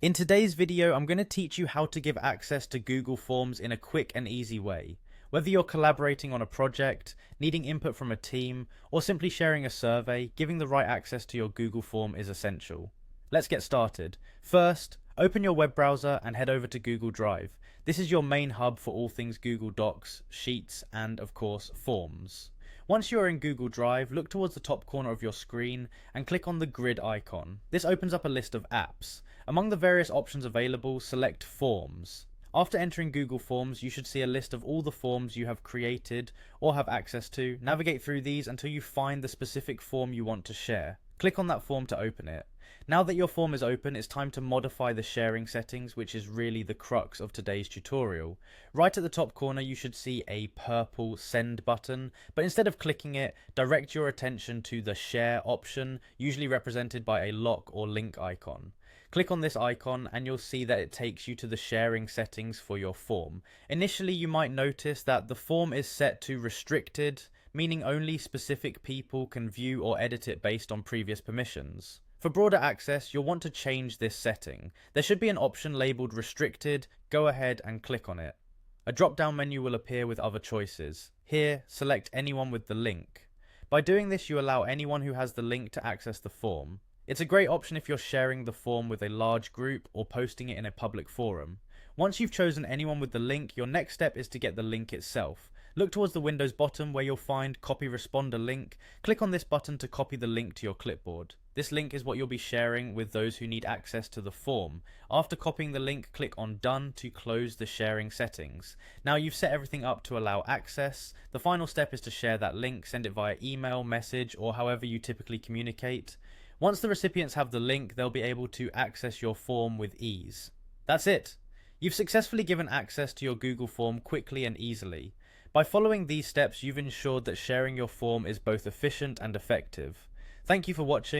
In today's video, I'm going to teach you how to give access to Google Forms in a quick and easy way. Whether you're collaborating on a project, needing input from a team, or simply sharing a survey, giving the right access to your Google Form is essential. Let's get started. First, open your web browser and head over to Google Drive. This is your main hub for all things Google Docs, Sheets, and of course, Forms. Once you are in Google Drive, look towards the top corner of your screen and click on the grid icon. This opens up a list of apps. Among the various options available, select Forms. After entering Google Forms, you should see a list of all the forms you have created or have access to. Navigate through these until you find the specific form you want to share. Click on that form to open it. Now that your form is open, it's time to modify the sharing settings, which is really the crux of today's tutorial. Right at the top corner, you should see a purple send button, but instead of clicking it, direct your attention to the share option, usually represented by a lock or link icon. Click on this icon and you'll see that it takes you to the sharing settings for your form. Initially, you might notice that the form is set to restricted, meaning only specific people can view or edit it based on previous permissions. For broader access, you'll want to change this setting. There should be an option labeled restricted. Go ahead and click on it. A drop-down menu will appear with other choices. Here, select anyone with the link. By doing this, you allow anyone who has the link to access the form. It's a great option if you're sharing the form with a large group or posting it in a public forum. Once you've chosen anyone with the link, your next step is to get the link itself. Look towards the Windows bottom where you'll find Copy Responder Link. Click on this button to copy the link to your clipboard. This link is what you'll be sharing with those who need access to the form. After copying the link, click on Done to close the sharing settings. Now you've set everything up to allow access. The final step is to share that link, send it via email, message, or however you typically communicate. Once the recipients have the link, they'll be able to access your form with ease. That's it. You've successfully given access to your Google form quickly and easily. By following these steps, you've ensured that sharing your form is both efficient and effective. Thank you for watching.